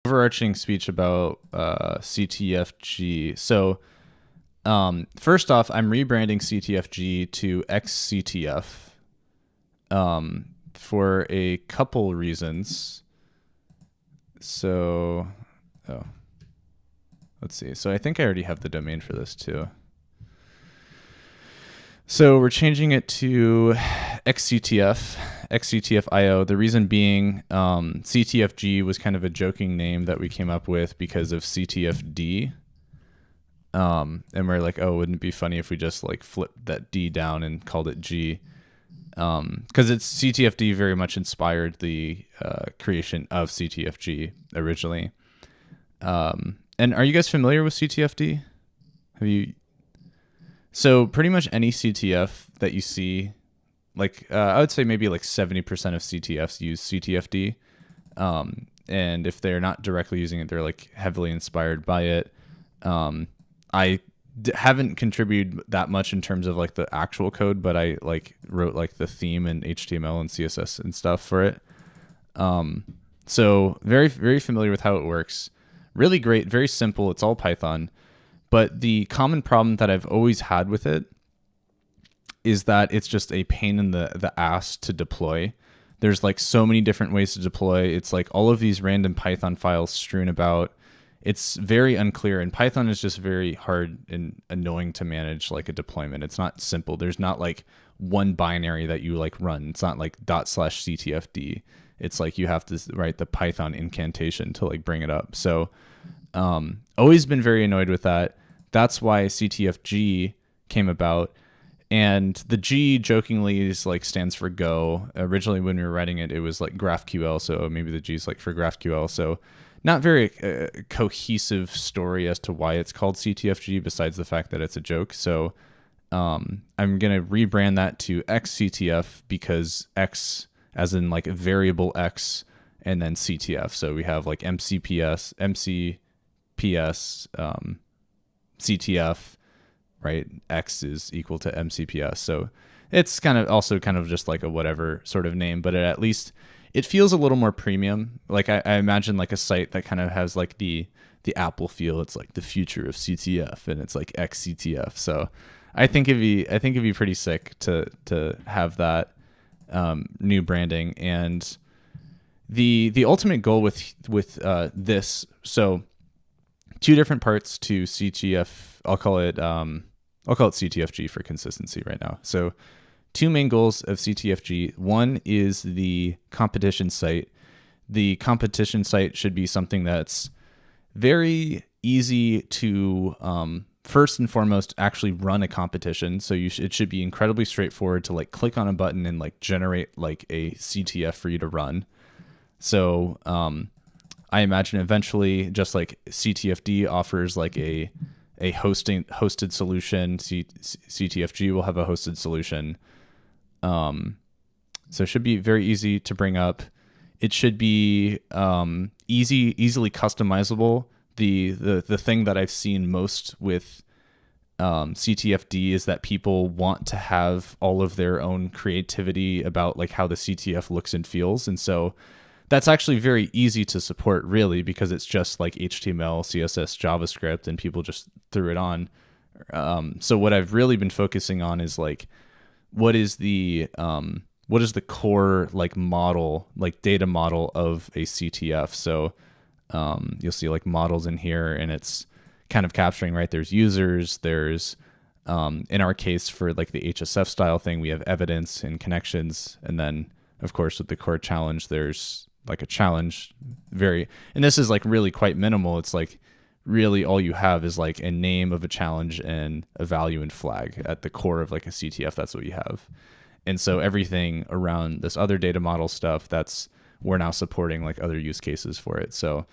overarching speech about CTFG. So first off, I'm rebranding CTFG to xctf for a couple reasons. So, let's see. So I think I already have the domain for this too. So we're changing it to xctf.io. The reason being CTFG was kind of a joking name that we came up with because of CTFD. And we're like, oh, wouldn't it be funny if we just like flipped that D down and called it G? Because it's CTFD very much inspired the creation of CTFG originally. And are you guys familiar with CTFD? Have you? So pretty much any CTF that you see, like I would say maybe like 70% of CTFs use CTFD. And if they're not directly using it, they're like heavily inspired by it. I haven't contributed that much in terms of like the actual code, but I like wrote like the theme and HTML and CSS and stuff for it. So very, very familiar with how it works. Really great, very simple. It's all Python. But the common problem that I've always had with it is that it's just a pain in the ass to deploy. There's like so many different ways to deploy. It's like all of these random Python files strewn about. It's very unclear, and Python is just very hard and annoying to manage like a deployment. It's not simple. There's not like one binary that you like run. It's not like ./ctfd. It's like you have to write the Python incantation to like bring it up. So always been very annoyed with that. That's why CTFG came about. And the G jokingly is like stands for Go. Originally when we were writing it, it was like GraphQL. So maybe the G is like for GraphQL. So not very cohesive story as to why it's called CTFG besides the fact that it's a joke. So I'm going to rebrand that to xctf because X as in like a variable X and then CTF. So we have like MCPS, CTF, right? X is equal to MCPS. So it's kind of also kind of just like a whatever sort of name, but at least it feels a little more premium. Like I imagine like a site that kind of has like the Apple feel. It's like the future of CTF and it's like xCTF. So I think it'd be pretty sick to have that new branding. And the ultimate goal with this, so two different parts to CTF. I'll call it CTFG for consistency right now. So two main goals of CTFG. One is the competition site. The competition site should be something that's very easy to first and foremost actually run a competition. So it should be incredibly straightforward to like click on a button and like generate like a CTF for you to run. So I imagine eventually just like CTFD offers like a hosted solution. CTFG will have a hosted solution. So it should be very easy to bring up. It should be easily customizable. The thing that I've seen most with CTFD is that people want to have all of their own creativity about like how the CTF looks and feels. And so that's actually very easy to support really because it's just like HTML, CSS, JavaScript, and people just threw it on. So what I've really been focusing on is like, what is the core like model, like data model of a CTF? So you'll see like models in here and it's kind of capturing, right? There's users, there's in our case for like the HSF style thing, we have evidence and connections. And then of course with the core challenge, there's like a challenge and this is like really quite minimal. It's like really all you have is like a name of a challenge and a value and flag at the core of like a CTF. That's what you have. And so everything around this other data model stuff, we're now supporting like other use cases for it. So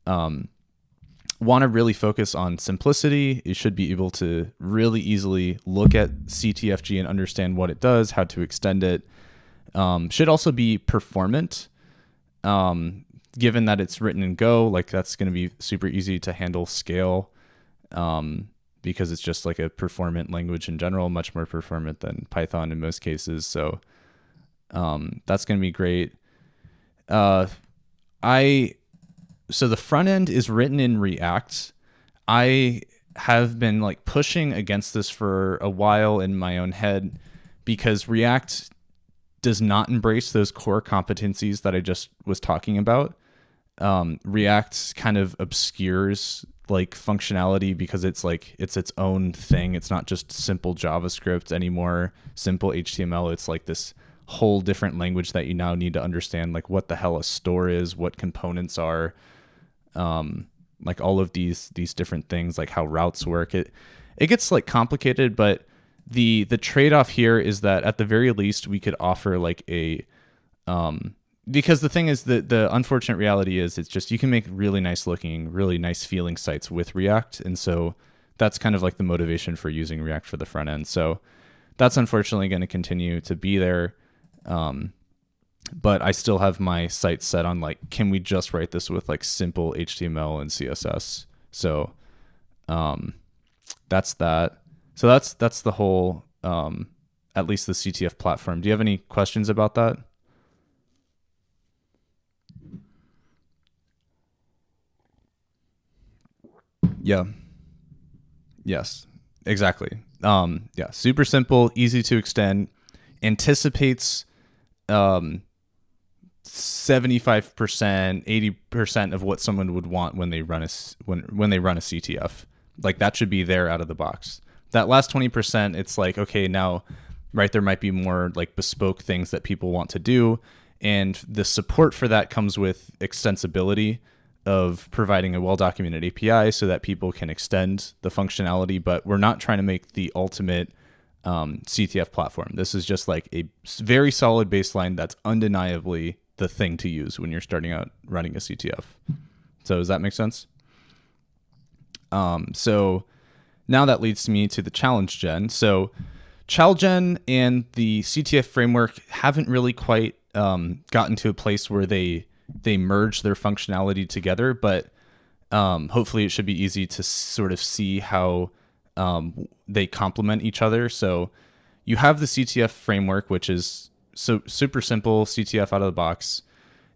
want to really focus on simplicity. You should be able to really easily look at CTFG and understand what it does, how to extend it. Should also be performant. Given that it's written in Go, like that's going to be super easy to handle scale, because it's just like a performant language in general, much more performant than Python in most cases. So that's going to be great. I So the front end is written in React. I have been like pushing against this for a while in my own head because React does not embrace those core competencies that I just was talking about. React kind of obscures like functionality because it's its own thing. It's not just simple JavaScript anymore, simple HTML. It's like this whole different language that you now need to understand, like what the hell a store is, what components are, like all of these different things, like how routes work. It gets like complicated, but the trade-off here is that at the very least we could offer like a because the thing is that the unfortunate reality is it's just you can make really nice looking, really nice feeling sites with React. And so that's kind of like the motivation for using React for the front end. So that's unfortunately going to continue to be there. But I still have my site set on like, can we just write this with like simple HTML and CSS? So that's that. So that's the whole, at least the CTF platform. Do you have any questions about that? Yeah. Yes, exactly. Yeah, super simple, easy to extend, anticipates 75%, 80% of what someone would want when they run when they run a CTF. Like that should be there out of the box. That last 20%, it's like, okay, now, right, there might be more like bespoke things that people want to do. And the support for that comes with extensibility of providing a well-documented API so that people can extend the functionality, but we're not trying to make the ultimate CTF platform. This is just like a very solid baseline that's undeniably the thing to use when you're starting out running a CTF. So does that make sense? So now that leads me to the challenge gen. So ChalGen and the CTF framework haven't really quite gotten to a place where they merge their functionality together, but hopefully it should be easy to sort of see how they complement each other. So you have the CTF framework, which is so super simple CTF out of the box.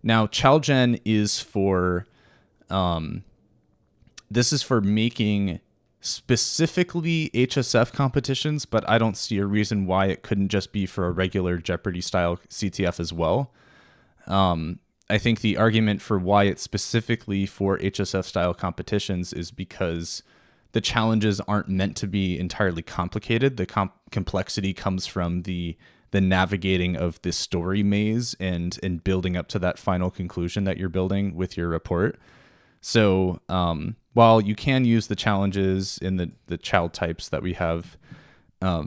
Now ChalGen is for this is for making specifically HSF competitions, but I don't see a reason why it couldn't just be for a regular Jeopardy style CTF as well. I think the argument for why it's specifically for HSF style competitions is because the challenges aren't meant to be entirely complicated. The complexity comes from the navigating of this story maze and building up to that final conclusion that you're building with your report. So while you can use the challenges in the child types that we have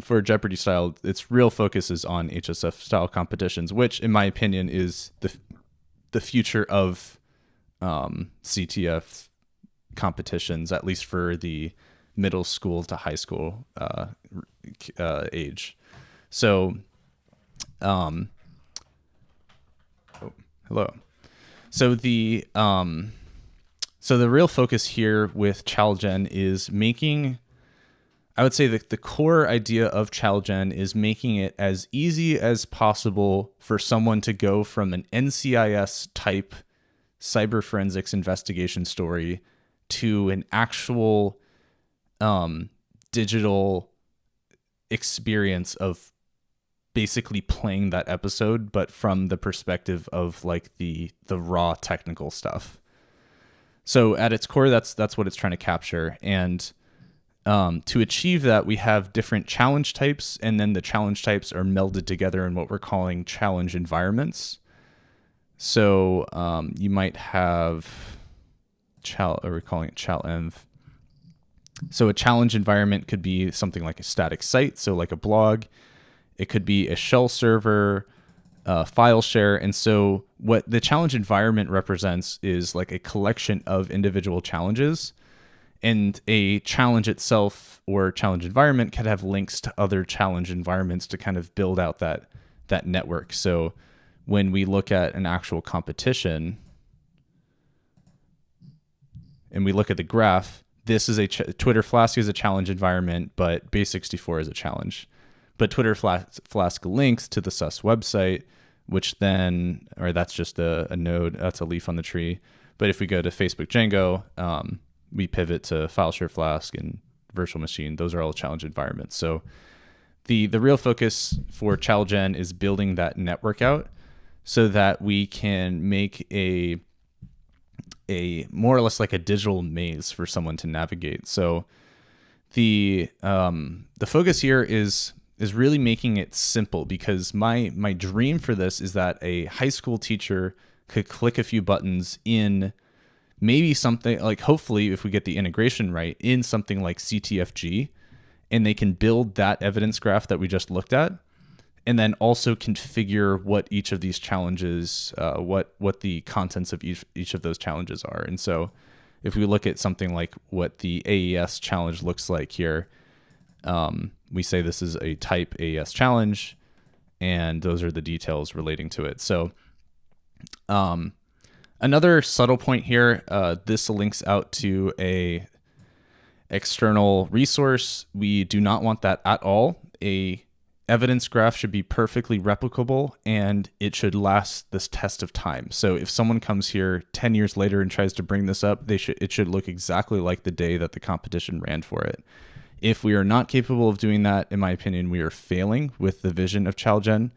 for Jeopardy style, its real focus is on HSF style competitions, which in my opinion is the future of CTF competitions, at least for the middle school to high school age. So, hello. So the real focus here with ChalGen is making, I would say that the core idea of ChalGen is making it as easy as possible for someone to go from an NCIS type cyber forensics investigation story to an actual digital experience of basically playing that episode, but from the perspective of like the raw technical stuff. So at its core, that's what it's trying to capture. And to achieve that, we have different challenge types, and then the challenge types are melded together in what we're calling challenge environments. So you might have we're calling it chalenv. So a challenge environment could be something like a static site, so like a blog. It could be a shell server, file share. And so what the challenge environment represents is like a collection of individual challenges. And a challenge itself or challenge environment can have links to other challenge environments to kind of build out that network. So when we look at an actual competition and we look at the graph, this is Twitter Flask is a challenge environment, but Base64 is a challenge. But Twitter Flask links to the SUS website, which then, or that's just a node, that's a leaf on the tree. But if we go to Facebook Django, we pivot to FileShare Flask and virtual machine. Those are all challenge environments. So the real focus for ChalGen is building that network out so that we can make a more or less like a digital maze for someone to navigate. So the focus here is really making it simple, because my dream for this is that a high school teacher could click a few buttons in maybe something like, hopefully if we get the integration right, in something like CTFG, and they can build that evidence graph that we just looked at, and then also configure what each of these challenges, what the contents of each of those challenges are. And so if we look at something like what the AES challenge looks like here, we say this is a type AES challenge, and those are the details relating to it. So another subtle point here, this links out to a external resource. We do not want that at all. A evidence graph should be perfectly replicable, and it should last this test of time. So if someone comes here 10 years later and tries to bring this up, it should look exactly like the day that the competition ran for it. If we are not capable of doing that, in my opinion, we are failing with the vision of ChalGen.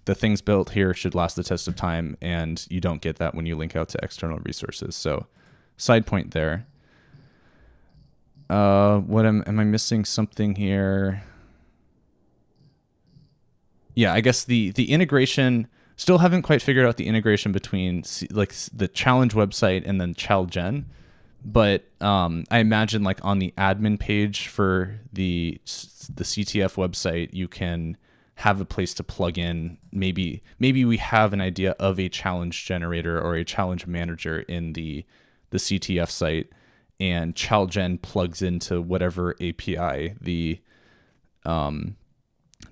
The things built here should last the test of time, and you don't get that when you link out to external resources. So side point there. What am I missing something here? Yeah, I guess the integration, still haven't quite figured out the integration between like the challenge website and then ChalGen. But I imagine like on the admin page for the CTF website, you can have a place to plug in. Maybe we have an idea of a challenge generator or a challenge manager in the CTF site, and ChalGen plugs into whatever API the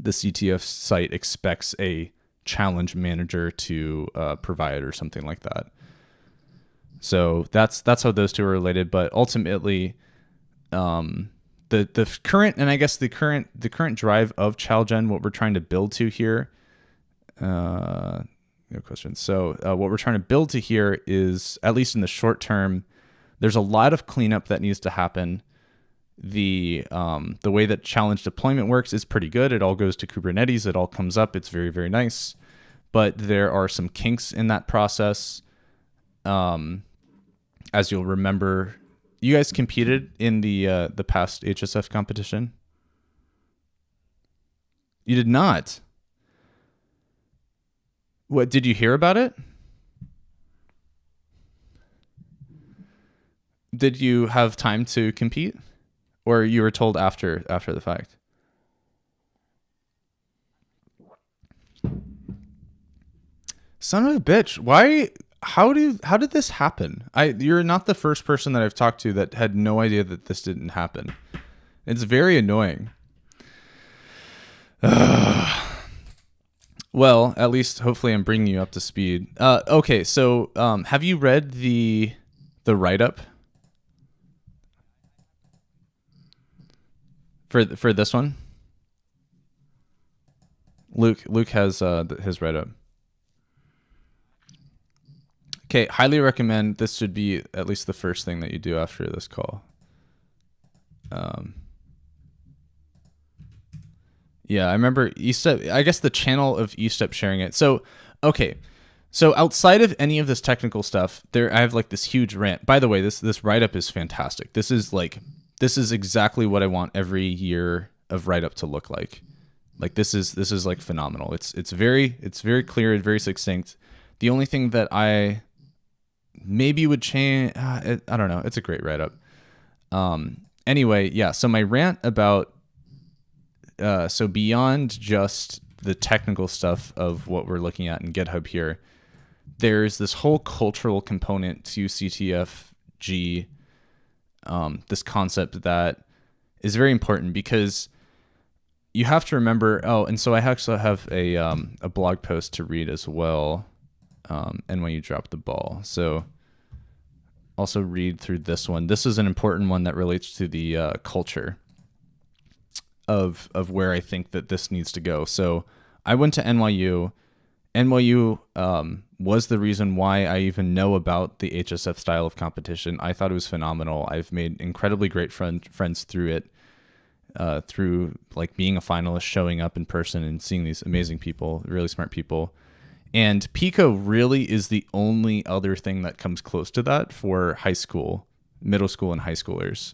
CTF site expects a challenge manager to provide, or something like that. So that's how those two are related. But ultimately, the current, and I guess the current drive of ChalGen, what we're trying to build to here, no question. So what we're trying to build to here is, at least in the short term, there's a lot of cleanup that needs to happen. The way that challenge deployment works is pretty good. It all goes to Kubernetes. It all comes up. It's very, very nice. But there are some kinks in that process. As you'll remember, you guys competed in the past HSF competition. You did not. What, did you hear about it? Did you have time to compete, or you were told after the fact? Son of a bitch. Why? How did this happen? You're not the first person that I've talked to that had no idea that this didn't happen. It's very annoying. Well, at least hopefully I'm bringing you up to speed. Okay, so have you read the write-up for this one? Luke has his write-up. Okay, highly recommend. This should be at least the first thing that you do after this call. Yeah, I remember eStep. I guess the channel of eStep sharing it. So, okay. So outside of any of this technical stuff, I have like this huge rant. By the way, this write-up is fantastic. This is exactly what I want every year of write-up to look like. Like this is like phenomenal. It's very clear and very succinct. The only thing that I maybe would change, I don't know. It's a great write-up. Anyway, yeah. So my rant about, so beyond just the technical stuff of what we're looking at in GitHub here, there's this whole cultural component to CTFG, this concept that is very important, because you have to remember, and so I actually have a blog post to read as well. And when you drop the ball. So also read through this one. This is an important one that relates to the culture of where I think that this needs to go. So I went to NYU, NYU was the reason why I even know about the HSF style of competition. I thought it was phenomenal. I've made incredibly great friends through it, through like being a finalist, showing up in person and seeing these amazing people, really smart people. And Pico really is the only other thing that comes close to that for high school, middle school, and high schoolers.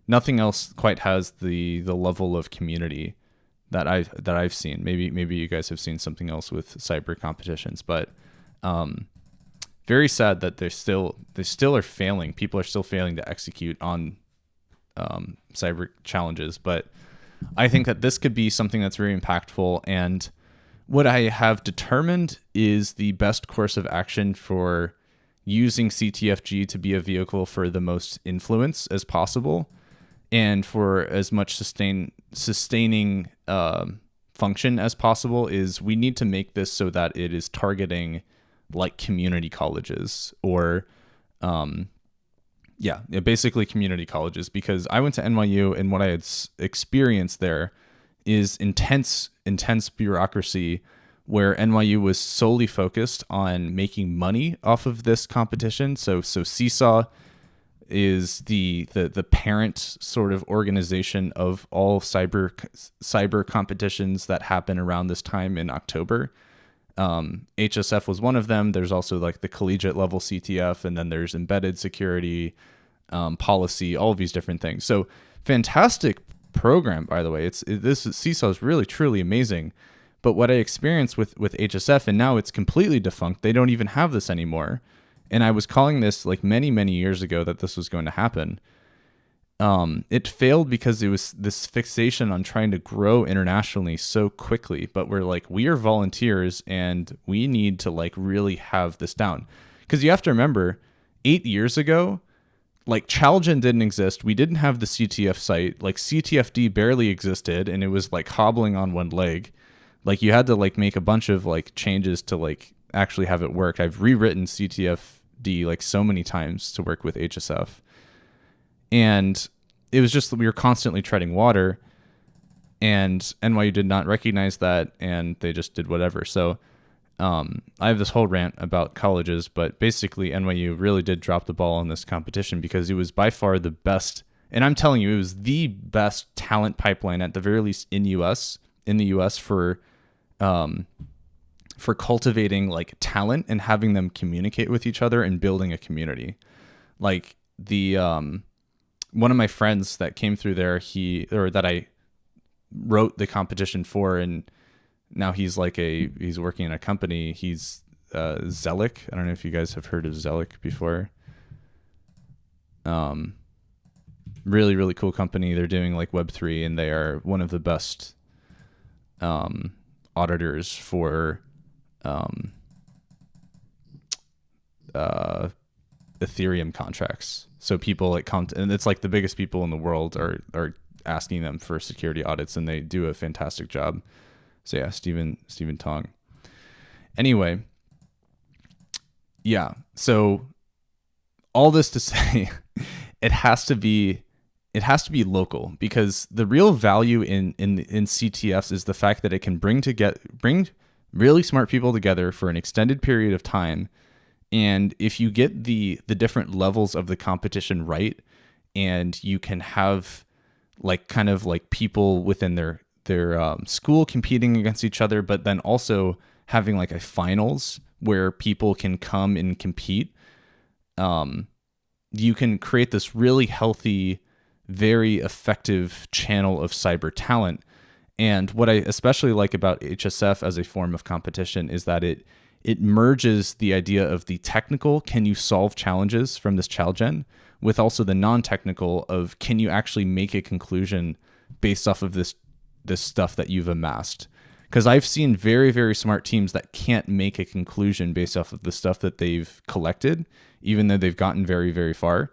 Nothing else quite has the level of community that I've seen. Maybe you guys have seen something else with cyber competitions, but very sad that they still are failing. People are still failing to execute on cyber challenges. But I think that this could be something that's very impactful. And what I have determined is the best course of action for using CTFG to be a vehicle for the most influence as possible, and for as much sustaining function as possible, is we need to make this so that it is targeting like community colleges, or basically community colleges, because I went to NYU and what I had experienced there is intense bureaucracy, where NYU was solely focused on making money off of this competition. So Seesaw is the parent sort of organization of all cyber competitions that happen around this time in October. HSF was one of them. There's also like the collegiate level CTF, and then there's embedded security, policy, all of these different things. So fantastic program, by the way. Seesaw is really truly amazing. But what I experienced with HSF, and now it's completely defunct. They don't even have this anymore. And I was calling this like many years ago that this was going to happen. It failed because it was this fixation on trying to grow internationally so quickly. But we are volunteers and we need to like really have this down. Because you have to remember, 8 years ago, like Chalgen didn't exist. We didn't have the CTF site. Like CTFD barely existed, and it was like hobbling on one leg. Like you had to like make a bunch of like changes to like actually have it work. I've rewritten CTFD like so many times to work with HSF. And it was just that we were constantly treading water, and NYU did not recognize that, and they just did whatever. So I have this whole rant about colleges, but basically NYU really did drop the ball on this competition, because it was by far the best. And I'm telling you, it was the best talent pipeline, at the very least in the US for cultivating like talent and having them communicate with each other and building a community. Like one of my friends that came through there, that I wrote the competition for, and now he's working in a company. He's Zelic. I don't know if you guys have heard of Zelic before. Really, really cool company. They're doing like Web3, and they are one of the best auditors for Ethereum contracts. So people like and it's like the biggest people in the world are asking them for security audits, and they do a fantastic job. So yeah, Stephen Tong. Anyway, yeah. So all this to say, it has to be local, because the real value in CTFs is the fact that it can bring really smart people together for an extended period of time. And if you get the different levels of the competition right, and you can have like kind of like people within their school competing against each other, but then also having like a finals where people can come and compete, you can create this really healthy, very effective channel of cyber talent. And what I especially like about HSF as a form of competition is that it merges the idea of the technical, can you solve challenges from this Chalgen, with also the non-technical of, can you actually make a conclusion based off of this stuff that you've amassed. Because I've seen very, very smart teams that can't make a conclusion based off of the stuff that they've collected, even though they've gotten very, very far,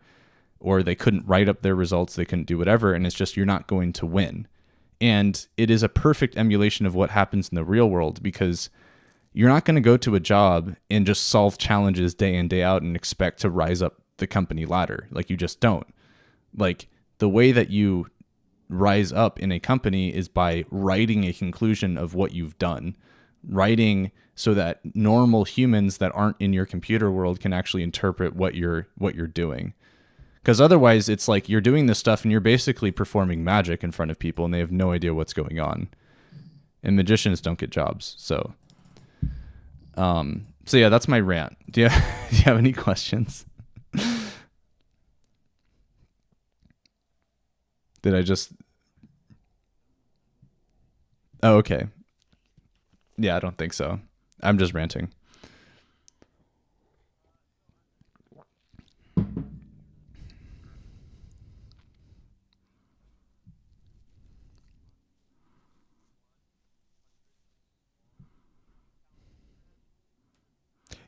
or they couldn't write up their results, they couldn't do whatever, and it's just, you're not going to win. And it is a perfect emulation of what happens in the real world, because you're not going to go to a job and just solve challenges day in, day out and expect to rise up the company ladder. Like, you just don't. Like, the way that you rise up in a company is by writing a conclusion of what you've done, writing so that normal humans that aren't in your computer world can actually interpret what you're doing. Because otherwise it's like you're doing this stuff and you're basically performing magic in front of people and they have no idea what's going on. And magicians don't get jobs. So yeah, that's my rant. Do you have any questions? Did I just... Oh, okay. Yeah, I don't think so. I'm just ranting.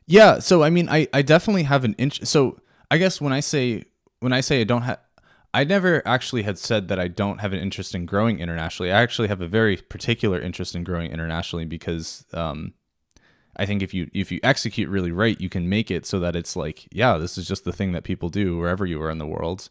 Yeah, so I mean, I definitely have an inch. So I guess when I say I don't have, I never actually had said that I don't have an interest in growing internationally. I actually have a very particular interest in growing internationally because I think if you execute really right, you can make it so that it's like, yeah, this is just the thing that people do wherever you are in the world.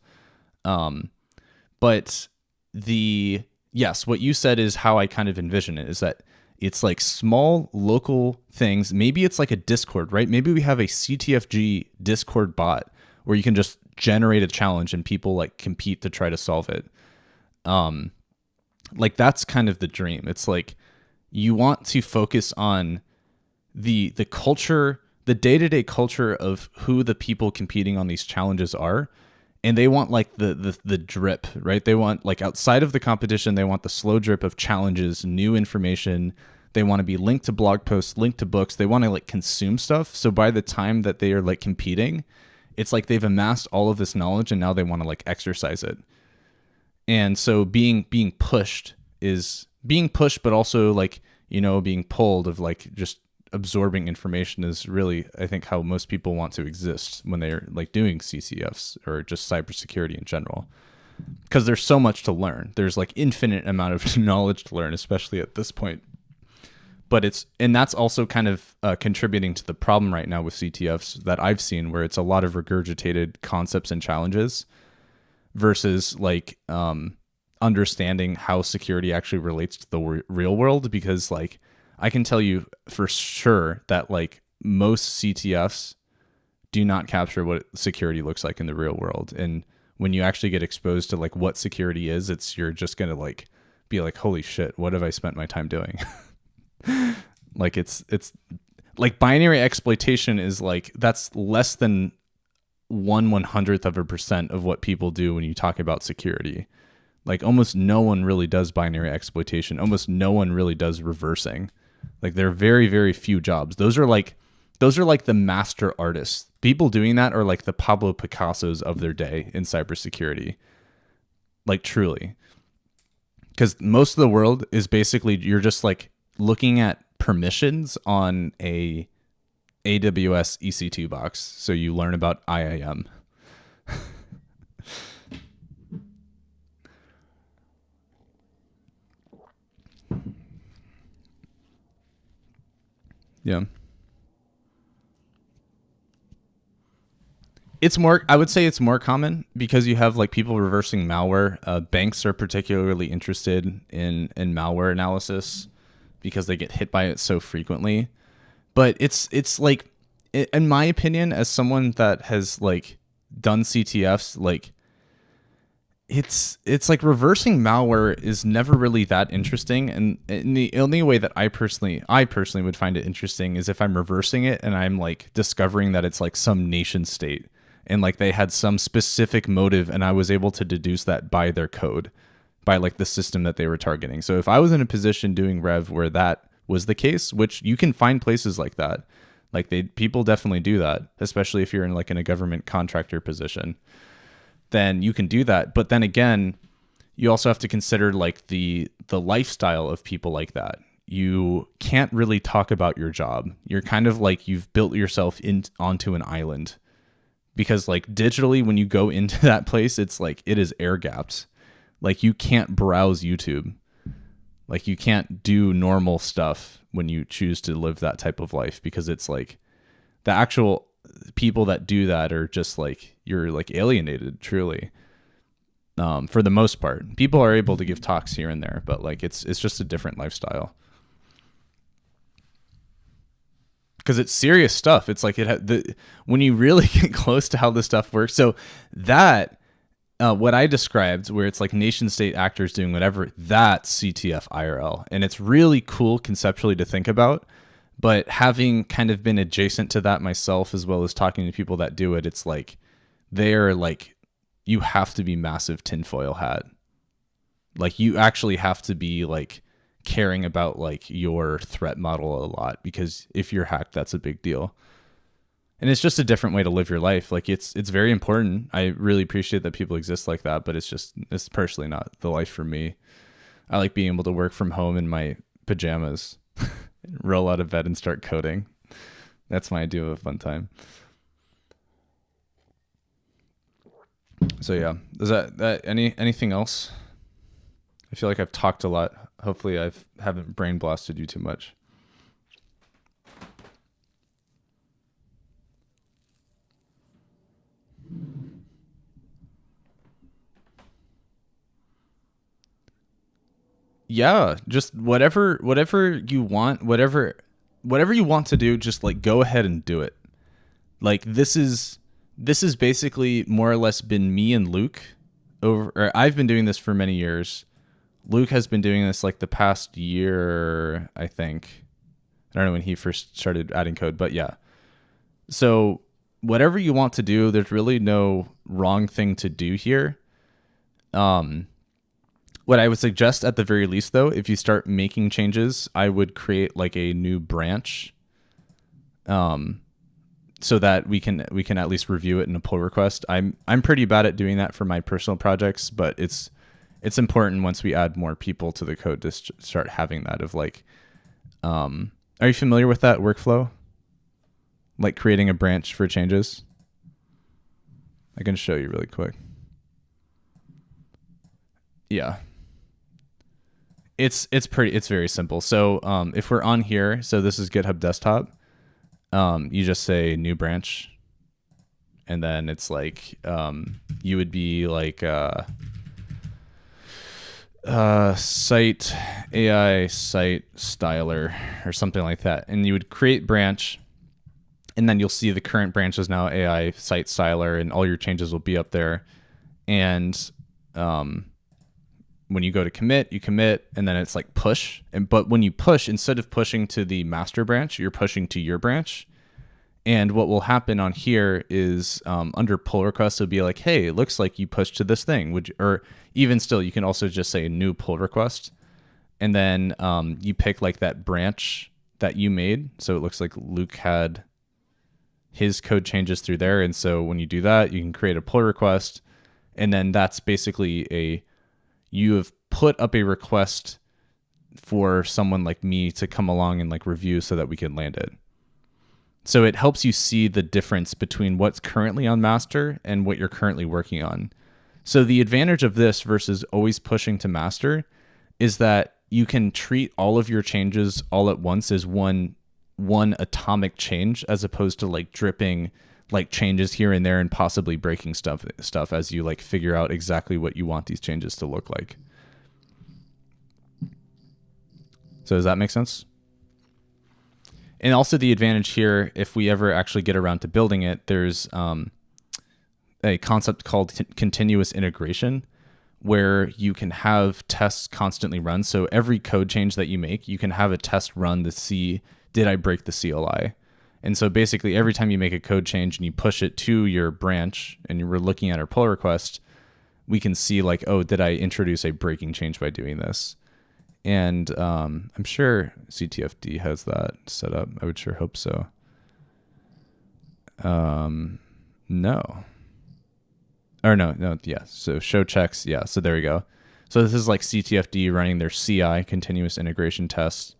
But yes, what you said is how I kind of envision it, is that it's like small local things. Maybe it's like a Discord, right? Maybe we have a CTFG Discord bot where you can just generate a challenge and people like compete to try to solve it. Like that's kind of the dream. It's like you want to focus on the culture, the day-to-day culture of who the people competing on these challenges are. And they want like the drip, right? They want like outside of the competition, they want the slow drip of challenges, new information. They want to be linked to blog posts, linked to books. They want to like consume stuff. So by the time that they are like competing, it's like they've amassed all of this knowledge and now they want to like exercise it. And so being pushed, but also like, you know, being pulled of like just absorbing information is really, I think, how most people want to exist when they're like doing CCFs or just cybersecurity in general, because there's so much to learn. There's like infinite amount of knowledge to learn, especially at this point. But that's also kind of contributing to the problem right now with CTFs that I've seen, where it's a lot of regurgitated concepts and challenges versus like understanding how security actually relates to the real world. Because like I can tell you for sure that like most CTFs do not capture what security looks like in the real world. And when you actually get exposed to like what security is, you're just going to like be like, holy shit, what have I spent my time doing? Like it's like binary exploitation is like, that's less than 1/100% of what people do when you talk about security. Like almost no one really does binary exploitation. Almost no one really does reversing. Like there are very, very few jobs. Those are like the master artists. People doing that are like the Pablo Picassos of their day in cybersecurity. Like truly. Because most of the world is basically, you're just like looking at permissions on a AWS EC2 box. So you learn about IAM. Yeah. I would say it's more common because you have like people reversing malware. Banks are particularly interested in malware analysis because they get hit by it so frequently. But it's like, in my opinion, as someone that has like done CTFs, like it's like reversing malware is never really that interesting. And the only way that I personally would find it interesting is if I'm reversing it and I'm like discovering that it's like some nation state and like they had some specific motive and I was able to deduce that by their code, by like the system that they were targeting. So if I was in a position doing Rev where that was the case, which you can find places like that, like people definitely do that, especially if you're in like in a government contractor position, then you can do that. But then again, you also have to consider like the lifestyle of people like that. You can't really talk about your job. You're kind of like you've built yourself onto an island, because like digitally when you go into that place, it's like it is air gapped. Like you can't browse YouTube. Like you can't do normal stuff when you choose to live that type of life, because it's like the actual people that do that are just like, you're like alienated truly. For the most part, people are able to give talks here and there, but like it's just a different lifestyle. because it's serious stuff. It's like when you really get close to how this stuff works. So that what I described, where it's like nation state actors doing whatever, that's CTF IRL, and it's really cool conceptually to think about. But having kind of been adjacent to that myself, as well as talking to people that do it, it's like they're like, you have to be massive tinfoil hat. Like you actually have to be like caring about like your threat model a lot, because if you're hacked, that's a big deal. And it's just a different way to live your life. Like it's very important. I really appreciate that people exist like that, but it's personally not the life for me. I like being able to work from home in my pajamas, roll out of bed and start coding. That's my idea of a fun time. So yeah, is that anything else? I feel like I've talked a lot. Hopefully I haven't brain blasted you too much. Yeah, just whatever you want, whatever you want to do, just like go ahead and do it. Like this is basically more or less been me and Luke I've been doing this for many years. Luke has been doing this like the past year, I think. I don't know when he first started adding code, but yeah. So whatever you want to do, there's really no wrong thing to do here. What I would suggest at the very least, though, if you start making changes, I would create like a new branch, so that we can at least review it in a pull request. I'm pretty bad at doing that for my personal projects, but it's important once we add more people to the code to start having that of like, are you familiar with that workflow? Like creating a branch for changes? I can show you really quick. Yeah. It's very simple. So if we're on here, so this is GitHub desktop, you just say new branch, and then it's like you would be like site AI site styler or something like that, and you would create branch, and then you'll see the current branch is now AI site styler, and all your changes will be up there. And when you go to commit, you commit, and then it's like push. But when you push, instead of pushing to the master branch, you're pushing to your branch. And what will happen on here is under pull request, it'll be like, hey, it looks like you pushed to this thing. Or even still, you can also just say new pull request. And then you pick like that branch that you made. So it looks like Luke had his code changes through there. And so when you do that, you can create a pull request. And then that's basically you have put up a request for someone like me to come along and like review so that we can land it. So it helps you see the difference between what's currently on master and what you're currently working on. So the advantage of this versus always pushing to master is that you can treat all of your changes all at once as one atomic change, as opposed to like dripping like changes here and there and possibly breaking stuff as you like figure out exactly what you want these changes to look like. So does that make sense? And also the advantage here, if we ever actually get around to building it, there's a concept called continuous integration, where you can have tests constantly run. So every code change that you make, you can have a test run to see, did I break the CLI? And so basically every time you make a code change and you push it to your branch and we're looking at our pull request, we can see like, oh, did I introduce a breaking change by doing this? And I'm sure CTFD has that set up. I would sure hope so. No. Or no, yeah. So show checks, yeah. So there we go. So this is like CTFD running their CI, continuous integration test,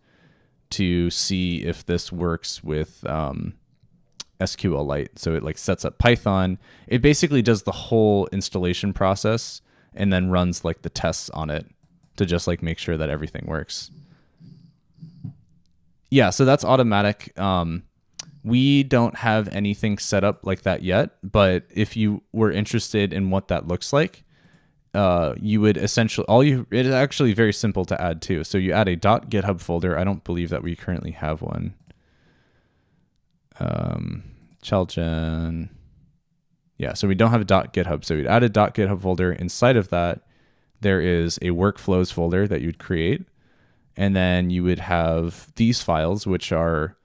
to see if this works with SQLite. So it like sets up Python. It basically does the whole installation process and then runs like the tests on it to just like make sure that everything works. Yeah, so that's automatic. We don't have anything set up like that yet, but if you were interested in what that looks like, you would essentially it's actually very simple to add too. So you add a .github folder. I don't believe that we currently have one. chalgen. Yeah, so we don't have a .github. So we'd add a .github folder. Inside of that, there is a workflows folder that you'd create. And then you would have these files, which are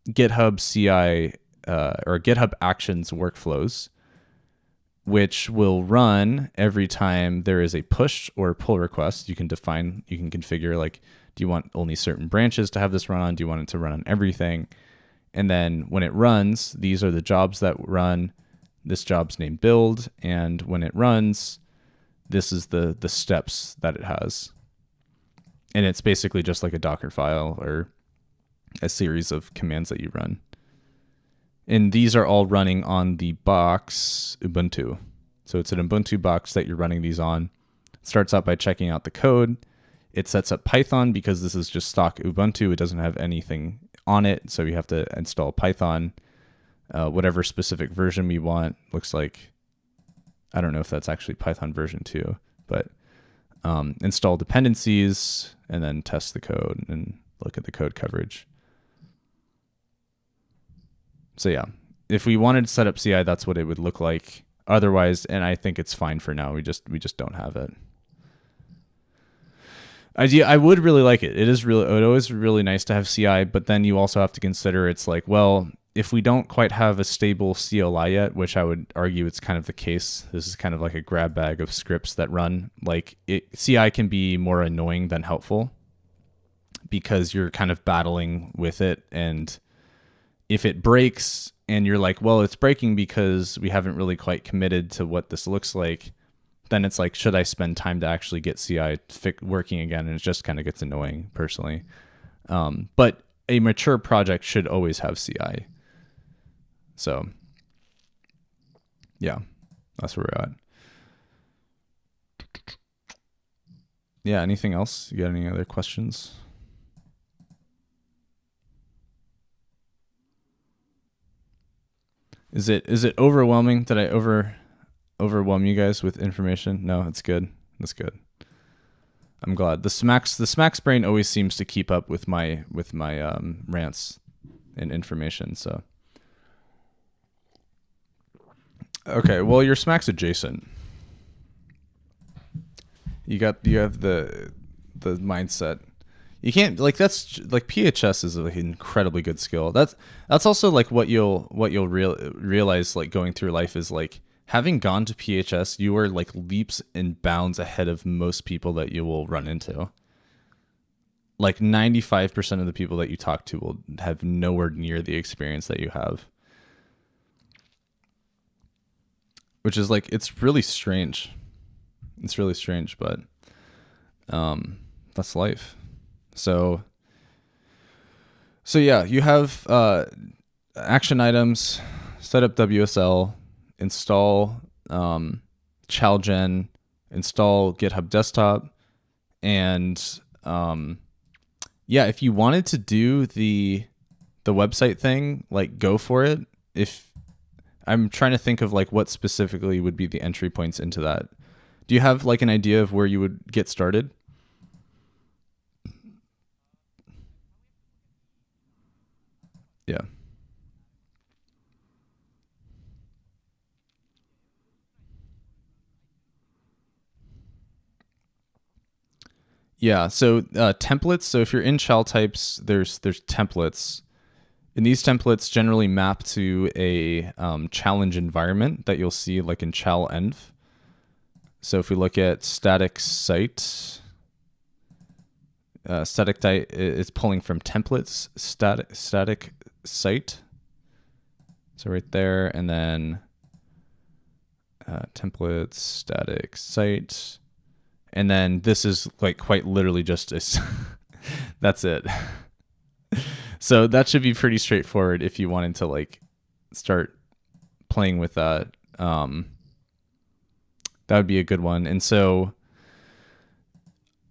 GitHub CI or GitHub Actions workflows, which will run every time there is a push or pull request. You can configure, like, do you want only certain branches to have this run on? Do you want it to run on everything? And then when it runs, these are the jobs that run. This job's named build. And when it runs, this is the steps that it has. And it's basically just like a Docker file or a series of commands that you run. And these are all running on the box Ubuntu. So it's an Ubuntu box that you're running these on. It starts out by checking out the code. It sets up Python because this is just stock Ubuntu. It doesn't have anything on it. So you have to install Python, whatever specific version we want. Looks like, I don't know if that's actually Python version 2, but install dependencies and then test the code and look at the code coverage. So yeah, if we wanted to set up CI, that's what it would look like. Otherwise, and I think it's fine for now. We just don't have it. I would really like it. It always really nice to have CI, but then you also have to consider it's like, well, if we don't quite have a stable CLI yet, which I would argue it's kind of the case, this is kind of like a grab bag of scripts that run. Like CI can be more annoying than helpful because you're kind of battling with it, and if it breaks and you're like, well, it's breaking because we haven't really quite committed to what this looks like, then it's like, should I spend time to actually get CI working again? And it just kind of gets annoying personally. But a mature project should always have CI. So yeah, that's where we're at. Yeah, anything else? You got any other questions? Is it overwhelming? Did I overwhelm you guys with information? No, it's good. That's good. I'm glad. The Smacks brain always seems to keep up with my rants and information. So okay, well, your Smacks adjacent. You have the mindset. You can't, like, that's like PHS is an incredibly good skill. That's also like what you'll realize, like, going through life is like, having gone to PHS, you are like leaps and bounds ahead of most people that you will run into. Like 95% of the people that you talk to will have nowhere near the experience that you have. Which is like, it's really strange. It's really strange, but that's life. So yeah, you have action items, set up WSL, install chalgen, install GitHub Desktop, and yeah, if you wanted to do the website thing, like, go for it. If I'm trying to think of like what specifically would be the entry points into that. Do you have like an idea of where you would get started? Yeah. Yeah, so templates. So if you're in shell types, there's templates. And these templates generally map to a challenge environment that you'll see like in chal-env. So if we look at static site, it's pulling from templates, static site. So right there, and then templates, static site. And then this is like quite literally just that's it. So that should be pretty straightforward if you wanted to like start playing with that. That would be a good one. And so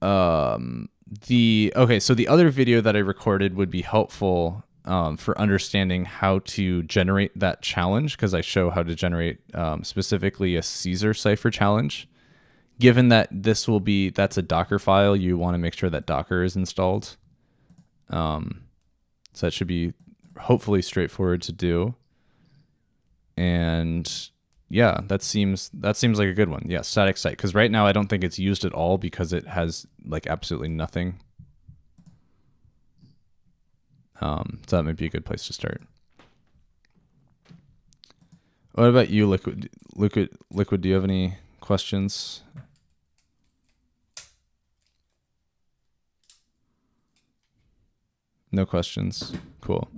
the other video that I recorded would be helpful for understanding how to generate that challenge, because I show how to generate specifically a Caesar cipher challenge. Given that that's a Docker file, you want to make sure that Docker is installed. So that should be hopefully straightforward to do. And yeah, that seems like a good one. Yeah, static site. Because right now I don't think it's used at all because it has like absolutely nothing. So that might be a good place to start. What about you, Liquid? Liquid, do you have any questions? No questions. Cool.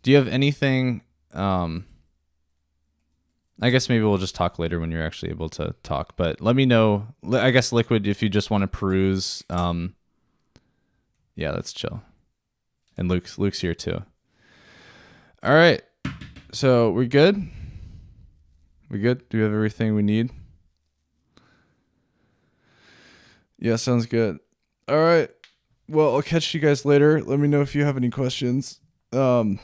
Do you have anything? I guess maybe we'll just talk later when you're actually able to talk. But let me know. I guess Liquid, if you just want to peruse. Yeah, that's chill. And Luke's here too. All right. So we're good. We good? Do we have everything we need? Yeah, sounds good. All right. Well, I'll catch you guys later. Let me know if you have any questions. I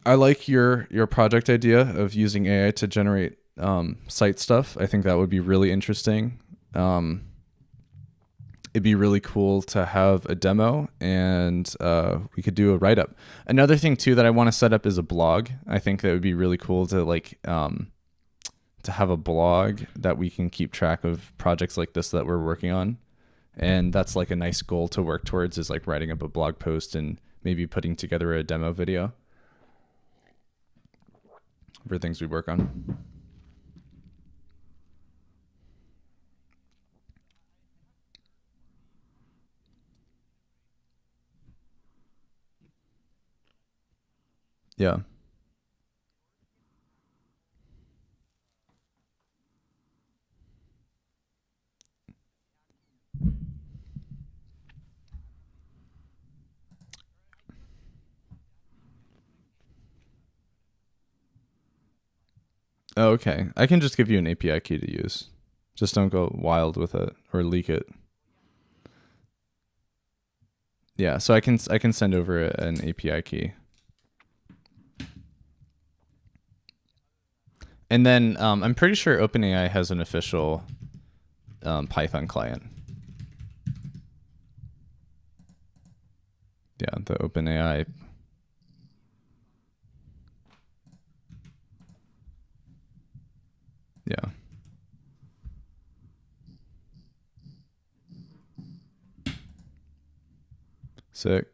like your project idea of using AI to generate site stuff. I think that would be really interesting. It'd be really cool to have a demo, and we could do a write-up. Another thing too that I want to set up is a blog. I think that would be really cool to like to have a blog that we can keep track of projects like this that we're working on. And that's like a nice goal to work towards, is like writing up a blog post and maybe putting together a demo video for things we work on. Yeah. Oh, okay. I can just give you an API key to use. Just don't go wild with it or leak it. Yeah, so I can send over an API key. And then I'm pretty sure OpenAI has an official Python client. Yeah, the OpenAI. Yeah. Sick.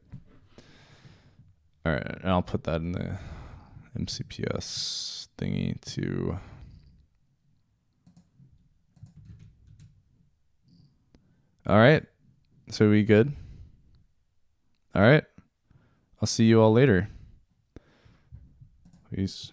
All right, and I'll put that in the MCPS thingy too. All right. So we good? All right. I'll see you all later. Peace.